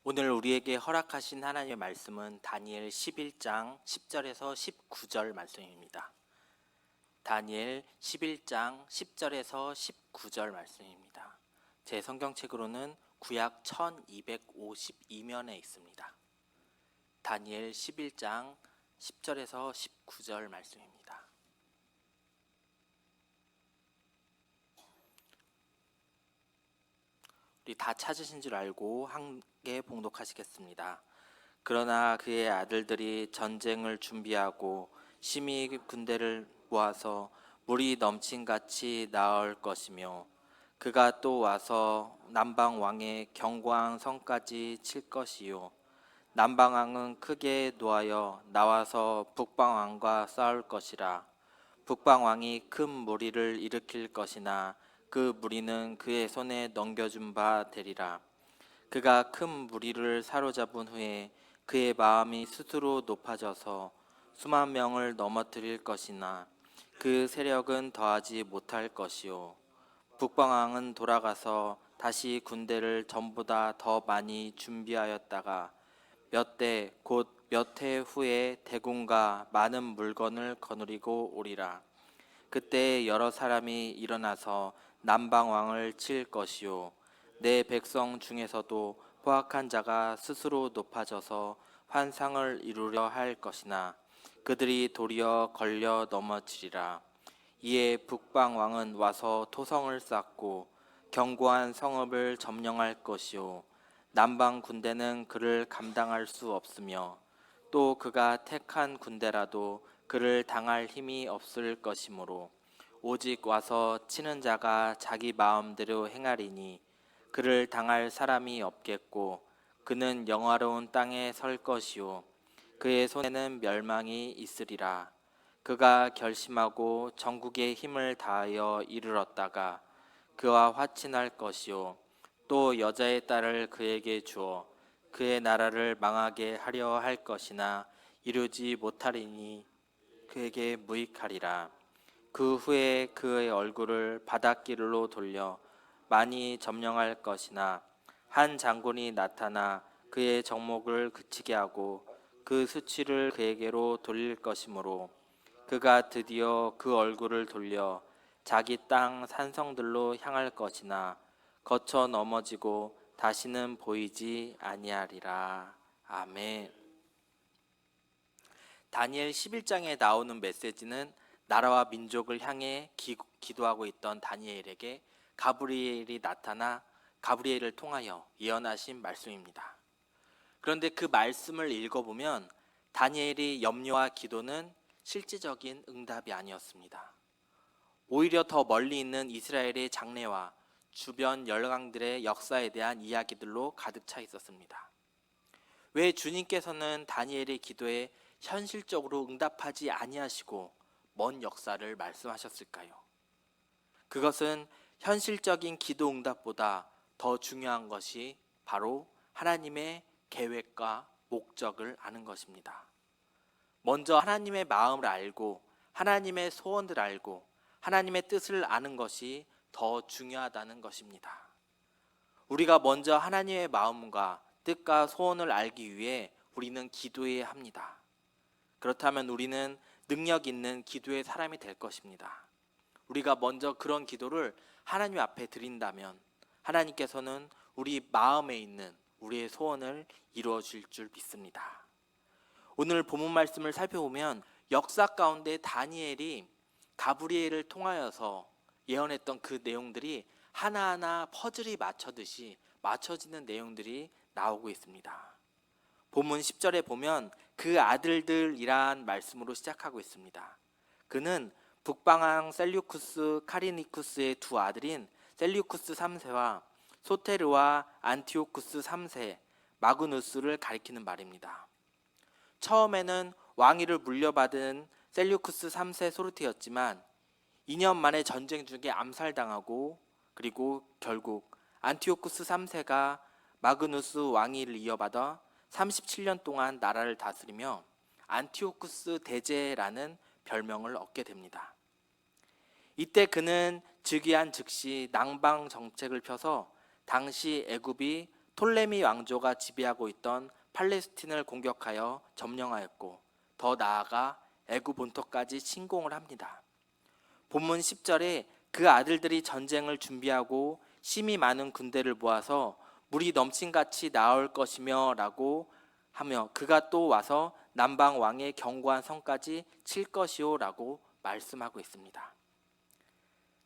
오늘 우리에게 허락하신 하나님의 말씀은 다니엘 11장 10절에서 19절 말씀입니다. 다니엘 11장 10절에서 19절 말씀입니다. 제 성경책으로는 구약 1252면에 있습니다. 다니엘 11장 10절에서 19절 말씀입니다. 우리 다 찾으신 줄 알고 함께 봉독하시겠습니다. 그러나 그의 아들들이 전쟁을 준비하고 심히 군대를 모아서 물이 넘친같이 나올 것이며 그가 또 와서 남방 왕의 견고한 성까지 칠 것이요 남방 왕은 크게 노하여 나와서 북방 왕과 싸울 것이라. 북방 왕이 큰 무리를 일으킬 것이나 그 무리는 그의 손에 넘겨준 바 되리라. 그가 큰 무리를 사로잡은 후에 그의 마음이 스스로 높아져서 수만 명을 넘어뜨릴 것이나 그 세력은 더하지 못할 것이요 북방왕은 돌아가서 다시 군대를 전보다 더 많이 준비하였다가 몇 대 곧 몇 해 후에 대군과 많은 물건을 거느리고 오리라. 그때 여러 사람이 일어나서 남방왕을 칠 것이요 내 백성 중에서도 포악한 자가 스스로 높아져서 환상을 이루려 할 것이나 그들이 도리어 걸려 넘어지리라. 이에 북방 왕은 와서 토성을 쌓고 견고한 성읍을 점령할 것이요 남방 군대는 그를 감당할 수 없으며 또 그가 택한 군대라도 그를 당할 힘이 없을 것이므로 오직 와서 치는 자가 자기 마음대로 행하리니 그를 당할 사람이 없겠고 그는 영화로운 땅에 설 것이요 그의 손에는 멸망이 있으리라. 그가 결심하고 전국의 힘을 다하여 이르렀다가 그와 화친할 것이요 또 여자의 딸을 그에게 주어 그의 나라를 망하게 하려 할 것이나 이루지 못하리니 그에게 무익하리라. 그 후에 그의 얼굴을 바닷길로 돌려 많이 점령할 것이나 한 장군이 나타나 그의 정목을 그치게 하고 그 수치를 그에게로 돌릴 것이므로 그가 드디어 그 얼굴을 돌려 자기 땅 산성들로 향할 것이나 거쳐 넘어지고 다시는 보이지 아니하리라. 아멘. 다니엘 11장에 나오는 메시지는 나라와 민족을 향해 기도하고 있던 다니엘에게 가브리엘이 나타나 가브리엘을 통하여 예언하신 말씀입니다. 그런데 그 말씀을 읽어보면 다니엘이 염려와 기도는 실질적인 응답이 아니었습니다. 오히려 더 멀리 있는 이스라엘의 장래와 주변 열강들의 역사에 대한 이야기들로 가득 차 있었습니다. 왜 주님께서는 다니엘의 기도에 현실적으로 응답하지 아니하시고 먼 역사를 말씀하셨을까요? 그것은 현실적인 기도 응답보다 더 중요한 것이 바로 하나님의 계획과 목적을 아는 것입니다. 먼저 하나님의 마음을 알고 하나님의 소원을 알고 하나님의 뜻을 아는 것이 더 중요하다는 것입니다. 우리가 먼저 하나님의 마음과 뜻과 소원을 알기 위해 우리는 기도해야 합니다. 그렇다면 우리는 능력 있는 기도의 사람이 될 것입니다. 우리가 먼저 그런 기도를 하나님 앞에 드린다면 하나님께서는 우리 마음에 있는 우리의 소원을 이루어 줄 믿습니다. 오늘 본문 말씀을 살펴보면 역사 가운데 다니엘이 가브리엘을 통하여서 예언했던 그 내용들이 하나하나 퍼즐이 맞춰지는 내용들이 나오고 있습니다. 본문 10절에 보면 그 아들들이란 말씀으로 시작하고 있습니다. 그는 북방왕 셀류쿠스 카리니쿠스의 두 아들인 셀류쿠스 3세와 소테르와 안티오쿠스 3세 마그누스를 가리키는 말입니다. 처음에는 왕위를 물려받은 셀류쿠스 3세 소르티였지만 2년 만에 전쟁 중에 암살당하고 그리고 결국 안티오쿠스 3세가 마그누스 왕위를 이어받아 37년 동안 나라를 다스리며 안티오쿠스 대제라는 별명을 얻게 됩니다. 이때 그는 즉위한 즉시 낭방 정책을 펴서 당시 애굽이 톨레미 왕조가 지배하고 있던 팔레스틴을 공격하여 점령하였고 더 나아가 애굽 본토까지 침공을 합니다. 본문 10절에 그 아들들이 전쟁을 준비하고 심히 많은 군대를 모아서 물이 넘친같이 나올 것이며 라고 하며 그가 또 와서 남방 왕의 견고한 성까지 칠 것이요 라고 말씀하고 있습니다.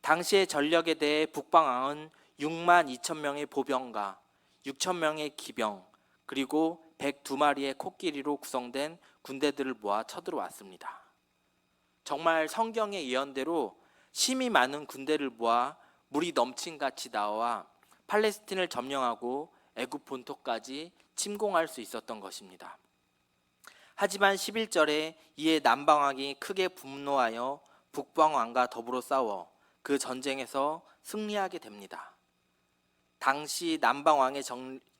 당시의 전력에 대해 북방왕은 6만 2천 명의 보병과 6천 명의 기병 그리고 102마리의 코끼리로 구성된 군대들을 모아 쳐들어왔습니다. 정말 성경의 예언대로 심히 많은 군대를 모아 물이 넘친같이 나와 팔레스틴을 점령하고 애굽 본토까지 침공할 수 있었던 것입니다. 하지만 11절에 이에 남방왕이 크게 분노하여 북방왕과 더불어 싸워 그 전쟁에서 승리하게 됩니다. 당시 남방왕의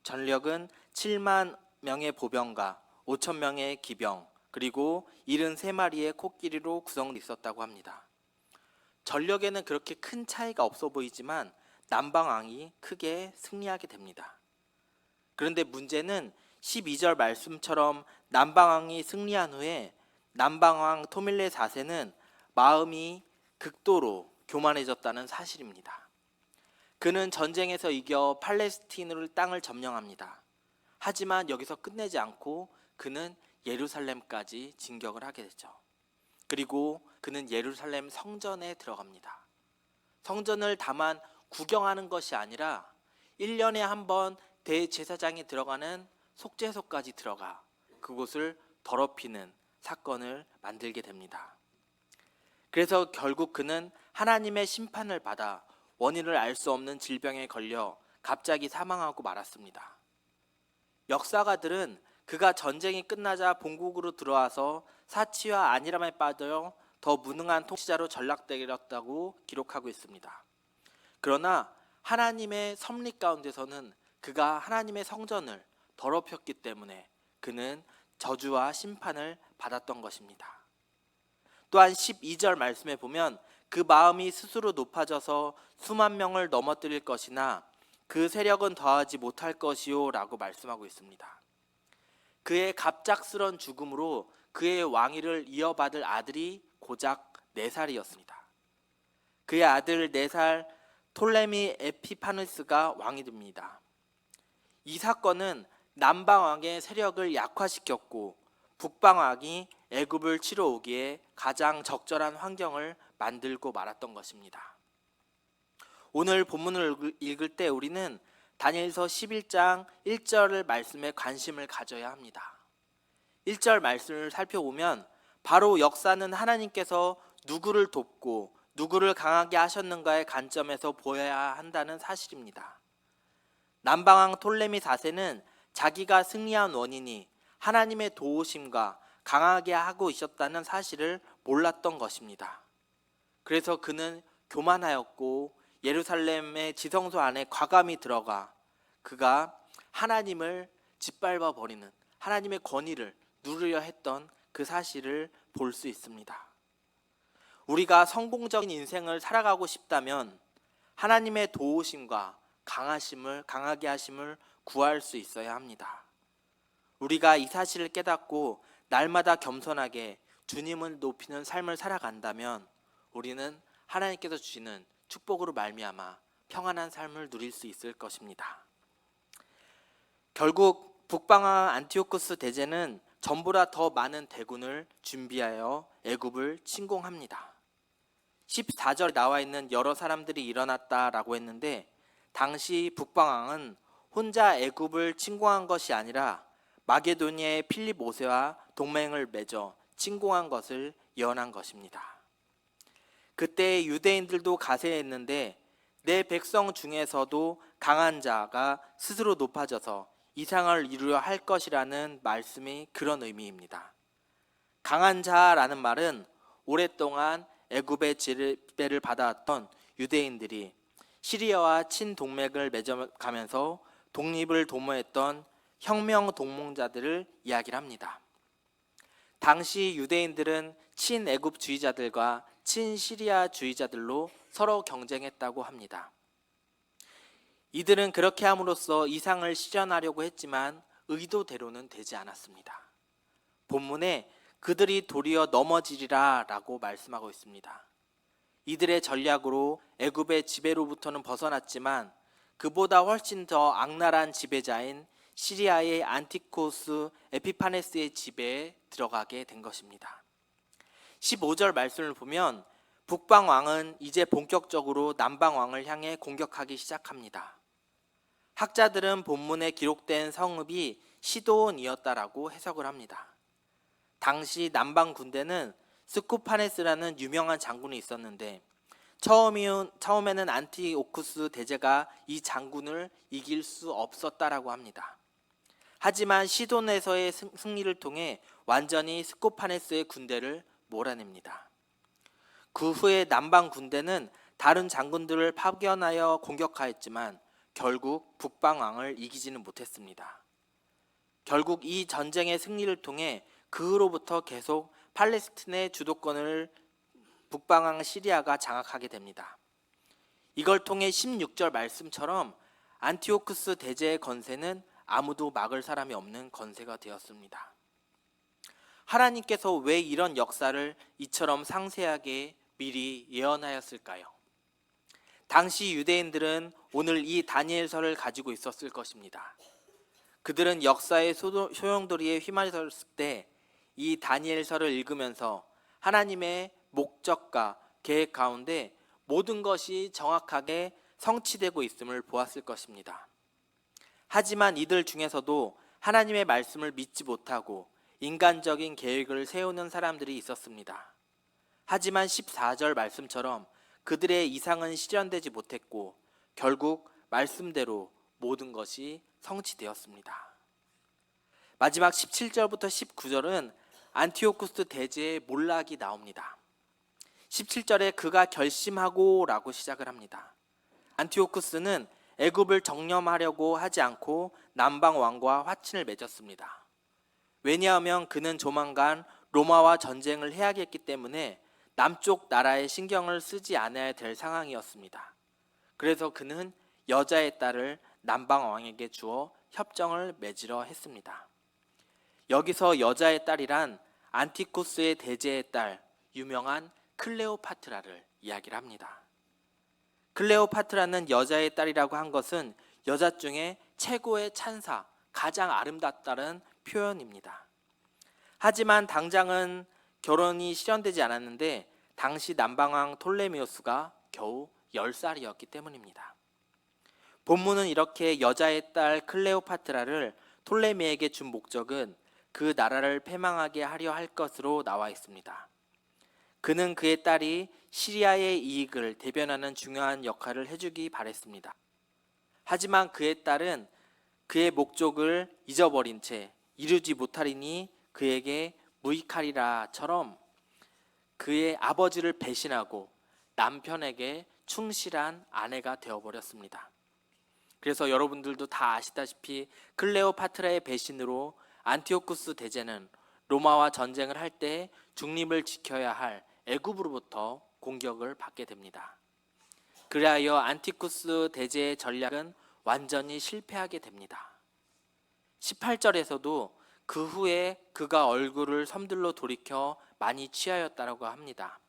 전력은 7만 명의 보병과 5천 명의 기병 그리고 73마리의 코끼리로 구성되어 있었다고 합니다. 전력에는 그렇게 큰 차이가 없어 보이지만 남방왕이 크게 승리하게 됩니다. 그런데 문제는 12절 말씀처럼 남방왕이 승리한 후에 남방왕 토밀레 4세는 마음이 극도로 교만해졌다는 사실입니다. 그는 전쟁에서 이겨 팔레스틴을 땅을 점령합니다. 하지만 여기서 끝내지 않고 그는 예루살렘까지 진격을 하게 되죠. 그리고 그는 예루살렘 성전에 들어갑니다. 성전을 다만 구경하는 것이 아니라 1년에 한 번 대제사장이 들어가는 속죄소까지 들어가 그곳을 더럽히는 사건을 만들게 됩니다. 그래서 결국 그는 하나님의 심판을 받아 원인을 알 수 없는 질병에 걸려 갑자기 사망하고 말았습니다. 역사가들은 그가 전쟁이 끝나자 본국으로 들어와서 사치와 안일함에 빠져 더 무능한 통치자로 전락되었다고 기록하고 있습니다. 그러나 하나님의 섭리 가운데서는 그가 하나님의 성전을 더럽혔기 때문에 그는 저주와 심판을 받았던 것입니다. 또한 12절 말씀에 보면 그 마음이 스스로 높아져서 수만 명을 넘어뜨릴 것이나 그 세력은 더하지 못할 것이요 라고 말씀하고 있습니다. 그의 갑작스런 죽음으로 그의 왕위를 이어받을 아들이 고작 4살이었습니다. 그의 아들 4살 톨레미 에피파누스가 왕이 됩니다. 이 사건은 남방왕의 세력을 약화시켰고 북방왕이 애굽을 치러 오기에 가장 적절한 환경을 만들고 말았던 것입니다. 오늘 본문을 읽을 때 우리는 다니엘서 11장 1절 말씀에 관심을 가져야 합니다. 1절 말씀을 살펴보면 바로 역사는 하나님께서 누구를 돕고 누구를 강하게 하셨는가의 관점에서 보여야 한다는 사실입니다. 남방왕 톨레미 4세는 자기가 승리한 원인이 하나님의 도우심과 강하게 하고 있었다는 사실을 몰랐던 것입니다. 그래서 그는 교만하였고 예루살렘의 지성소 안에 과감히 들어가 그가 하나님을 짓밟아 버리는 하나님의 권위를 누리려 했던 그 사실을 볼 수 있습니다. 우리가 성공적인 인생을 살아가고 싶다면 하나님의 도우심과 강하게 하심을 구할 수 있어야 합니다. 우리가 이 사실을 깨닫고 날마다 겸손하게 주님을 높이는 삶을 살아간다면 우리는 하나님께서 주시는 축복으로 말미암아 평안한 삶을 누릴 수 있을 것입니다. 결국 북방왕 안티오쿠스 대제는 전보다 더 많은 대군을 준비하여 애굽을 침공합니다. 14절 나와 있는 여러 사람들이 일어났다라고 했는데 당시 북방왕은 혼자 애굽을 침공한 것이 아니라 마게도니아의 필립 5세와 동맹을 맺어 침공한 것을 예언한 것입니다. 그때 유대인들도 가세했는데 내 백성 중에서도 강한 자가 스스로 높아져서 이상을 이루려 할 것이라는 말씀이 그런 의미입니다. 강한 자라는 말은 오랫동안 애굽의 지배를 받아왔던 유대인들이 시리아와 친동맹을 맺어가면서 독립을 도모했던 혁명 동맹자들을 이야기를 합니다. 당시 유대인들은 친애굽주의자들과 친시리아주의자들로 서로 경쟁했다고 합니다. 이들은 그렇게 함으로써 이상을 실현하려고 했지만 의도대로는 되지 않았습니다. 본문에 그들이 도리어 넘어지리라 라고 말씀하고 있습니다. 이들의 전략으로 애굽의 지배로부터는 벗어났지만 그보다 훨씬 더 악랄한 지배자인 시리아의 안티코스 에피파네스의 지배에 들어가게 된 것입니다. 15절 말씀을 보면 북방 왕은 이제 본격적으로 남방 왕을 향해 공격하기 시작합니다. 학자들은 본문에 기록된 성읍이 시도온이었다라고 해석을 합니다. 당시 남방 군대는 스쿠파네스라는 유명한 장군이 있었는데 처음에는 안티오쿠스 대제가 이 장군을 이길 수 없었다라고 합니다. 하지만 시돈에서의 승리를 통해 완전히 스쿠파네스의 군대를 몰아냅니다. 그 후에 남방 군대는 다른 장군들을 파견하여 공격하였지만 결국 북방왕을 이기지는 못했습니다. 결국 이 전쟁의 승리를 통해 그 후로부터 계속 팔레스틴의 주도권을 북방왕 시리아가 장악하게 됩니다. 이걸 통해 16절 말씀처럼 안티오쿠스 대제의 건세는 아무도 막을 사람이 없는 건세가 되었습니다. 하나님께서 왜 이런 역사를 이처럼 상세하게 미리 예언하였을까요? 당시 유대인들은 오늘 이 다니엘서를 가지고 있었을 것입니다. 그들은 역사의 소용돌이에 휘말렸을 때 이 다니엘서를 읽으면서 하나님의 목적과 계획 가운데 모든 것이 정확하게 성취되고 있음을 보았을 것입니다. 하지만 이들 중에서도 하나님의 말씀을 믿지 못하고 인간적인 계획을 세우는 사람들이 있었습니다. 하지만 14절 말씀처럼 그들의 이상은 실현되지 못했고 결국 말씀대로 모든 것이 성취되었습니다. 마지막 17절부터 19절은 안티오쿠스 대제의 몰락이 나옵니다. 17절에 그가 결심하고 라고 시작을 합니다. 안티오쿠스는 애굽을 정념하려고 하지 않고 남방 왕과 화친을 맺었습니다. 왜냐하면 그는 조만간 로마와 전쟁을 해야겠기 때문에 남쪽 나라에 신경을 쓰지 않아야 될 상황이었습니다. 그래서 그는 여자의 딸을 남방 왕에게 주어 협정을 맺으려 했습니다. 여기서 여자의 딸이란 안티코스의 대제의 딸, 유명한 클레오파트라를 이야기를 합니다. 클레오파트라는 여자의 딸이라고 한 것은 여자 중에 최고의 찬사, 가장 아름답다는 표현입니다. 하지만 당장은 결혼이 실현되지 않았는데 당시 남방왕 톨레미오스가 겨우 10살이었기 때문입니다. 본문은 이렇게 여자의 딸 클레오파트라를 톨레미에게 준 목적은 그 나라를 패망하게 하려 할 것으로 나와 있습니다. 그는 그의 딸이 시리아의 이익을 대변하는 중요한 역할을 해주기 바랬습니다. 하지만 그의 딸은 그의 목적을 잊어버린 채 이루지 못하리니 그에게 무익하리라처럼 그의 아버지를 배신하고 남편에게 충실한 아내가 되어버렸습니다. 그래서 여러분들도 다 아시다시피 클레오파트라의 배신으로 안티오쿠스 대제는 로마와 전쟁을 할 때 중립을 지켜야 할 애굽으로부터 공격을 받게 됩니다. 그리하여 안티쿠스 대제의 전략은 완전히 실패하게 됩니다. 18절에서도 그 후에 그가 얼굴을 섬들로 돌이켜 많이 취하였다고 합니다.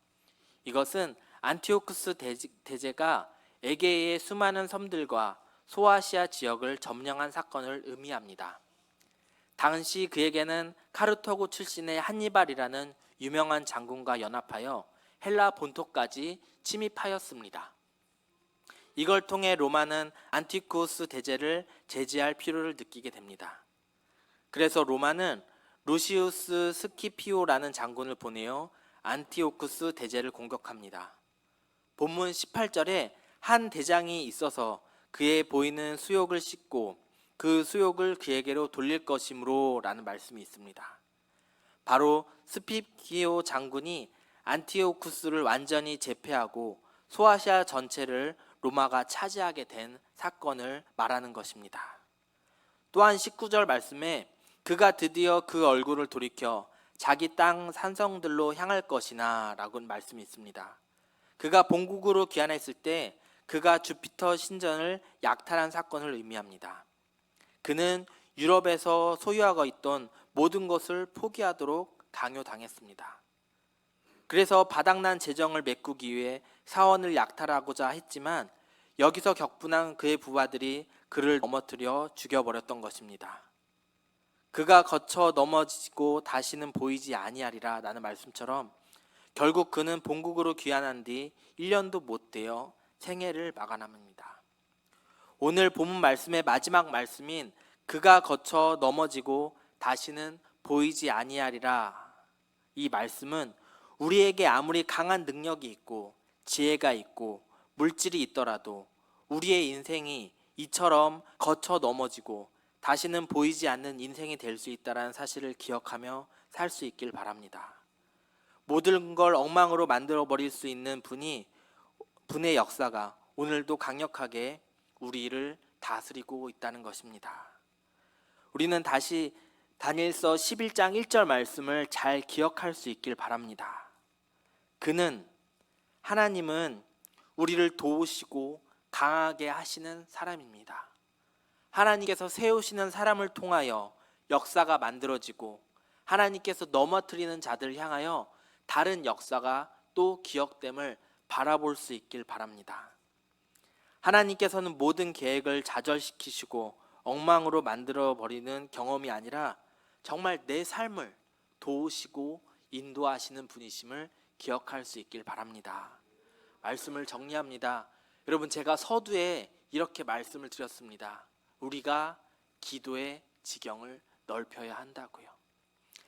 이것은 안티오쿠스 대제가 에게의 수많은 섬들과 소아시아 지역을 점령한 사건을 의미합니다. 당시 그에게는 카르타고 출신의 한니발이라는 유명한 장군과 연합하여 헬라 본토까지 침입하였습니다. 이걸 통해 로마는 안티쿠스 대제를 제지할 필요를 느끼게 됩니다. 그래서 로마는 루시우스 스키피오라는 장군을 보내어 안티오쿠스 대제를 공격합니다. 본문 18절에 한 대장이 있어서 그의 보이는 수욕을 씻고 그 수욕을 그에게로 돌릴 것이므로 라는 말씀이 있습니다. 바로 스피키오 장군이 안티오쿠스를 완전히 제패하고 소아시아 전체를 로마가 차지하게 된 사건을 말하는 것입니다. 또한 19절 말씀에 그가 드디어 그 얼굴을 돌이켜 자기 땅 산성들로 향할 것이나 라고 말씀이 있습니다. 그가 본국으로 귀환했을 때 그가 주피터 신전을 약탈한 사건을 의미합니다. 그는 유럽에서 소유하고 있던 모든 것을 포기하도록 강요당했습니다. 그래서 바닥난 재정을 메꾸기 위해 사원을 약탈하고자 했지만 여기서 격분한 그의 부하들이 그를 넘어뜨려 죽여버렸던 것입니다. 그가 거쳐 넘어지고 다시는 보이지 아니하리라 라는 말씀처럼 결국 그는 본국으로 귀환한 뒤 1년도 못 되어 생애를 마감합니다. 오늘 본문 말씀의 마지막 말씀인 그가 거쳐 넘어지고 다시는 보이지 아니하리라, 이 말씀은 우리에게 아무리 강한 능력이 있고 지혜가 있고 물질이 있더라도 우리의 인생이 이처럼 거쳐 넘어지고 다시는 보이지 않는 인생이 될 수 있다는 사실을 기억하며 살 수 있길 바랍니다. 모든 걸 엉망으로 만들어 버릴 수 있는 분의 역사가 오늘도 강력하게 우리를 다스리고 있다는 것입니다. 우리는 다시 다니엘서 11장 1절 말씀을 잘 기억할 수 있길 바랍니다. 하나님은 우리를 도우시고 강하게 하시는 사람입니다. 하나님께서 세우시는 사람을 통하여 역사가 만들어지고 하나님께서 넘어뜨리는 자들을 향하여 다른 역사가 또 기억됨을 바라볼 수 있길 바랍니다. 하나님께서는 모든 계획을 좌절시키시고 엉망으로 만들어버리는 경험이 아니라 정말 내 삶을 도우시고 인도하시는 분이심을 기억할 수 있길 바랍니다. 말씀을 정리합니다. 여러분, 제가 서두에 이렇게 말씀을 드렸습니다. 우리가 기도의 지경을 넓혀야 한다고요.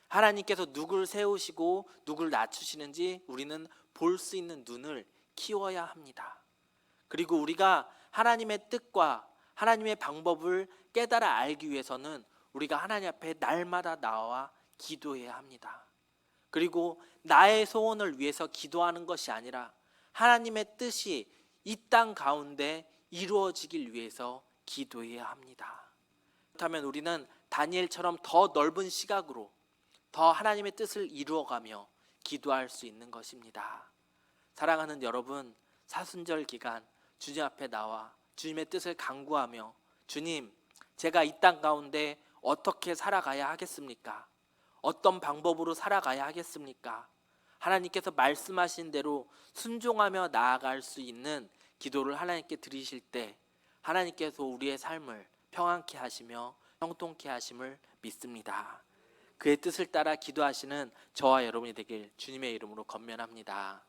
하나님께서 누구를 세우시고 누구를 낮추시는지 우리는 볼 수 있는 눈을 키워야 합니다. 그리고 우리가 하나님의 뜻과 하나님의 방법을 깨달아 알기 위해서는 우리가 하나님 앞에 날마다 나와 기도해야 합니다. 그리고 나의 소원을 위해서 기도하는 것이 아니라 하나님의 뜻이 이 땅 가운데 이루어지길 위해서 기도해야 합니다. 그렇다면 우리는 다니엘처럼 더 넓은 시각으로 더 하나님의 뜻을 이루어가며 기도할 수 있는 것입니다. 사랑하는 여러분, 사순절 기간 주님 앞에 나와 주님의 뜻을 간구하며, 주님, 제가 이 땅 가운데 어떻게 살아가야 하겠습니까? 어떤 방법으로 살아가야 하겠습니까? 하나님께서 말씀하신 대로 순종하며 나아갈 수 있는 기도를 하나님께 드리실 때 하나님께서 우리의 삶을 평안케 하시며 형통케 하심을 믿습니다. 그의 뜻을 따라 기도하시는 저와 여러분이 되길 주님의 이름으로 권면합니다.